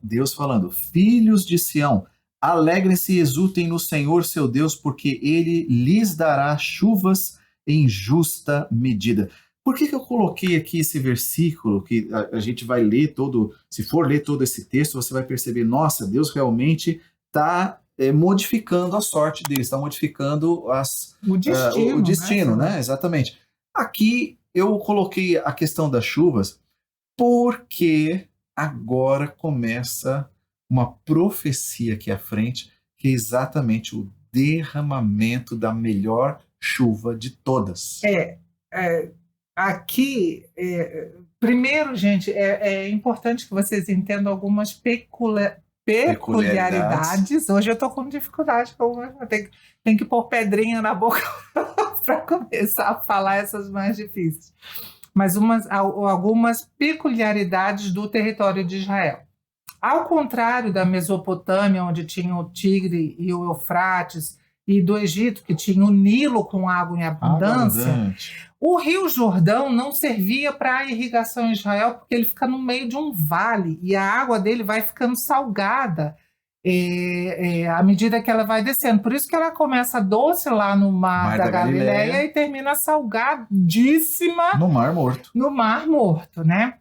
Deus falando: filhos de Sião, alegrem-se e exultem no Senhor seu Deus, porque ele lhes dará chuvas em justa medida. Por que eu coloquei aqui esse versículo que a gente vai ler todo, se for ler todo esse texto, você vai perceber, nossa, Deus realmente está modificando a sorte deles, está modificando o destino, né? Exatamente. Aqui eu coloquei a questão das chuvas porque agora começa uma profecia aqui à frente, que é exatamente o derramamento da melhor chuva de todas. Aqui, primeiro, gente, é importante que vocês entendam algumas peculiaridades. Hoje eu estou com dificuldade, tem que pôr pedrinha na boca para começar a falar essas mais difíceis. Mas algumas peculiaridades do território de Israel. Ao contrário da Mesopotâmia, onde tinha o Tigre e o Eufrates, e do Egito, que tinha o Nilo com água em abundância, o Rio Jordão não servia para a irrigação em Israel, porque ele fica no meio de um vale, e a água dele vai ficando salgada à medida que ela vai descendo. Por isso que ela começa doce lá no Mar da Galileia e termina salgadíssima no Mar Morto. No Mar Morto, né?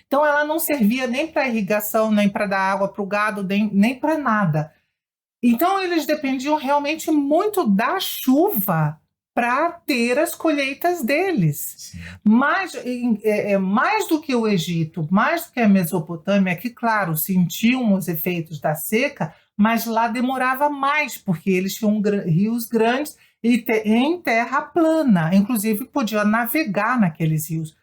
Então ela não servia nem para irrigação, nem para dar água para o gado, nem para nada. Então eles dependiam realmente muito da chuva para ter as colheitas deles. Mas, mais do que o Egito, mais do que a Mesopotâmia, que, claro, sentiam os efeitos da seca, mas lá demorava mais, porque eles tinham rios grandes e em terra plana. Inclusive, podiam navegar naqueles rios.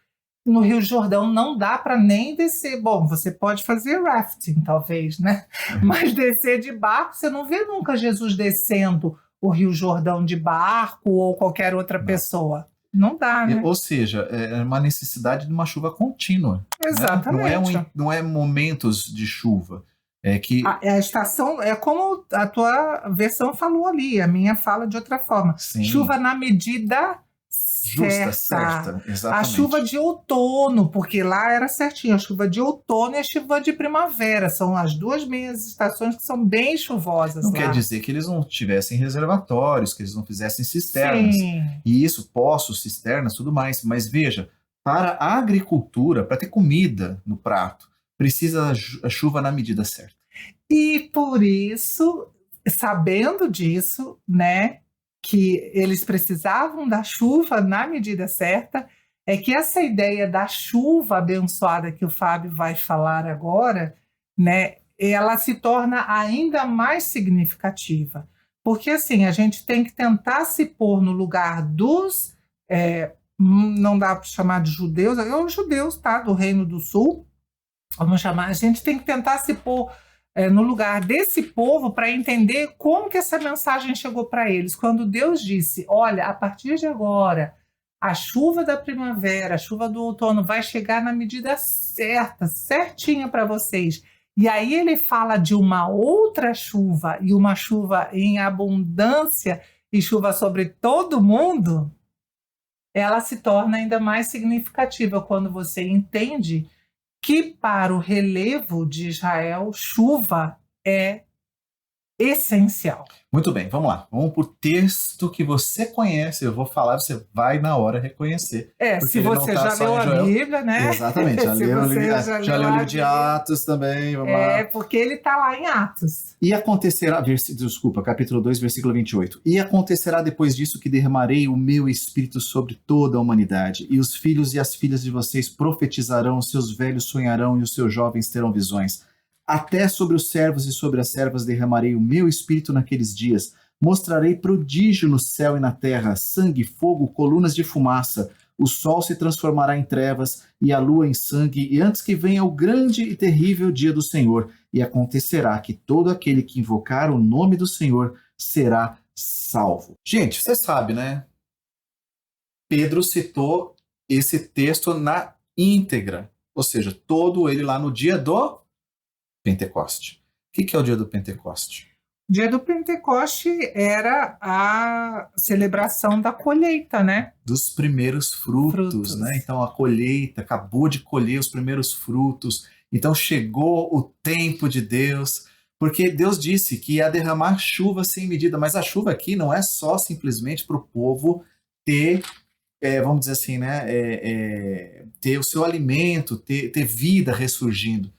No Rio Jordão não dá para nem descer. Bom, você pode fazer rafting, talvez, né? Mas descer de barco, você não vê nunca Jesus descendo o Rio Jordão de barco ou qualquer outra pessoa. Não dá, né? Ou seja, é uma necessidade de uma chuva contínua. Exatamente. Né? Não é momentos de chuva. A estação é como a tua versão falou ali, a minha fala de outra forma. Sim. Chuva na medida justa, certa, exatamente. A chuva de outono, porque lá era certinho, a chuva de outono e a chuva de primavera, são as duas meias estações que são bem chuvosas. Não lá. Quer dizer que eles não tivessem reservatórios, que eles não fizessem cisternas. Sim. E isso, poços, cisternas, tudo mais. Mas veja, para a agricultura, para ter comida no prato, precisa a chuva na medida certa. E por isso, sabendo disso, né, que eles precisavam da chuva na medida certa, é que essa ideia da chuva abençoada que o Fábio vai falar agora, né, ela se torna ainda mais significativa. Porque, assim, a gente tem que tentar se pôr no lugar dos... não dá para chamar de judeus, os judeus, tá, do Reino do Sul, vamos chamar, a gente tem que tentar se pôr no lugar desse povo para entender como que essa mensagem chegou para eles. Quando Deus disse, olha, a partir de agora, a chuva da primavera, a chuva do outono vai chegar na medida certa, certinha para vocês. E aí ele fala de uma outra chuva, e uma chuva em abundância, e chuva sobre todo mundo, ela se torna ainda mais significativa quando você entende que para o relevo de Israel, chuva é essencial. Muito bem, vamos lá. Vamos para o texto que você conhece. Eu vou falar, você vai na hora reconhecer. Se você já leu a Bíblia, né? Exatamente, já leu o livro de Atos também. Vamos lá. Porque ele está lá em Atos. E acontecerá, capítulo 2, versículo 28. E acontecerá depois disso que derramarei o meu espírito sobre toda a humanidade, e os filhos e as filhas de vocês profetizarão, os seus velhos sonharão e os seus jovens terão visões. Até sobre os servos e sobre as servas derramarei o meu espírito naqueles dias. Mostrarei prodígio no céu e na terra, sangue, fogo, colunas de fumaça. O sol se transformará em trevas e a lua em sangue, e antes que venha o grande e terrível dia do Senhor. E acontecerá que todo aquele que invocar o nome do Senhor será salvo. Gente, você sabe, né? Pedro citou esse texto na íntegra, ou seja, todo ele lá no dia do Pentecoste. O que é o dia do Pentecoste? O dia do Pentecoste era a celebração da colheita, né? Dos primeiros frutos, né? Então a colheita, acabou de colher os primeiros frutos, Então chegou o tempo de Deus, porque Deus disse que ia derramar chuva sem medida, mas a chuva aqui não é só simplesmente para o povo ter, vamos dizer assim, né, ter o seu alimento, ter vida ressurgindo.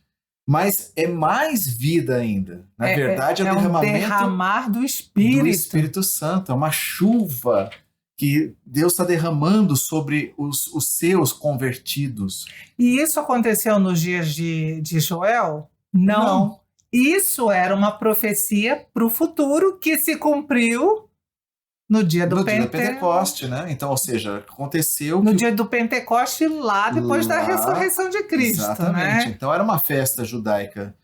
Mas é mais vida ainda. Na verdade, é o derramamento um derramar do do Espírito Santo. É uma chuva que Deus está derramando sobre os seus convertidos. E isso aconteceu nos dias de Joel? Não. Isso era uma profecia para o futuro que se cumpriu no dia do Pentecoste, né? Então, ou seja, aconteceu no dia do Pentecoste, lá depois da ressurreição de Cristo. Exatamente. Né? Então, era uma festa judaica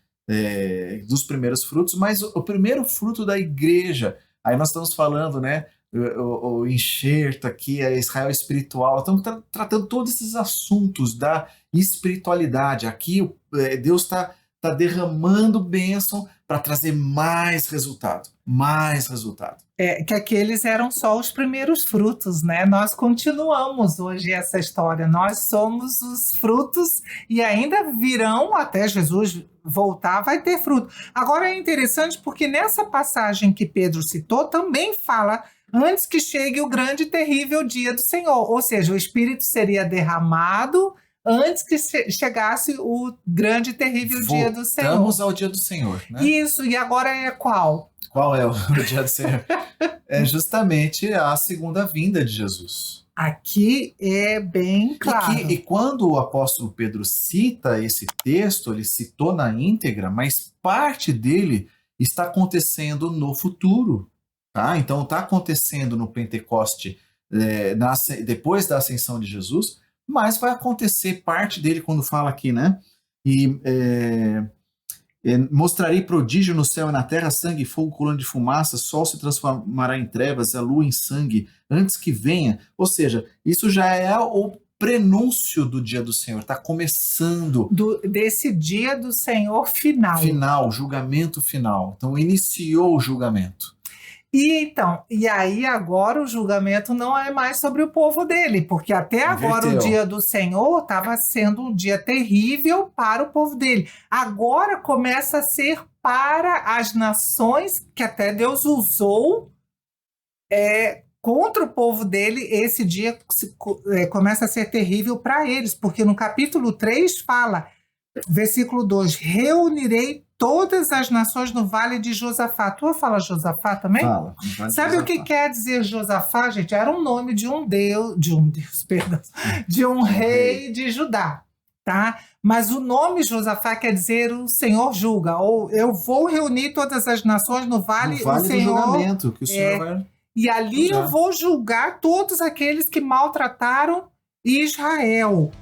dos primeiros frutos, mas o primeiro fruto da igreja. Aí nós estamos falando, né? O enxerto aqui, a Israel espiritual. Estamos tratando todos esses assuntos da espiritualidade. Aqui, Deus está derramando bênção para trazer mais resultado. Mais resultado. Que aqueles eram só os primeiros frutos, né? Nós continuamos hoje essa história. Nós somos os frutos e ainda virão, até Jesus voltar, vai ter fruto. Agora é interessante porque nessa passagem que Pedro citou também fala antes que chegue o grande e terrível dia do Senhor. Ou seja, o Espírito seria derramado antes que chegasse o grande e terrível dia do Senhor. Voltamos ao dia do Senhor, né? Isso, e agora é qual? Qual é o dia do Senhor? É justamente a segunda vinda de Jesus. Aqui é bem claro. E quando o apóstolo Pedro cita esse texto, ele citou na íntegra, mas parte dele está acontecendo no futuro. Tá? Então está acontecendo no Pentecoste depois da ascensão de Jesus, mas vai acontecer parte dele quando fala aqui, né? E mostrarei prodígio no céu e na terra, sangue, fogo, coluna de fumaça, sol se transformará em trevas, a lua em sangue, antes que venha. Ou seja, isso já é o prenúncio do dia do Senhor, está começando. Desse dia do Senhor final. Final, julgamento final. Então iniciou o julgamento. E aí agora o julgamento não é mais sobre o povo dele, porque até agora o dia do Senhor estava sendo um dia terrível para o povo dele. Agora começa a ser para as nações que até Deus usou contra o povo dele. Esse dia começa a ser terrível para eles, porque no capítulo 3 fala, versículo 2, reunirei todas as nações no Vale de Josafá. Tu fala Josafá também? Fala. Sabe o que quer dizer Josafá, gente? Era um nome de um rei de Judá, tá? Mas o nome Josafá quer dizer o Senhor julga, ou eu vou reunir todas as nações no Vale, do julgamento, que o Senhor vai... E ali eu vou julgar todos aqueles que maltrataram Israel.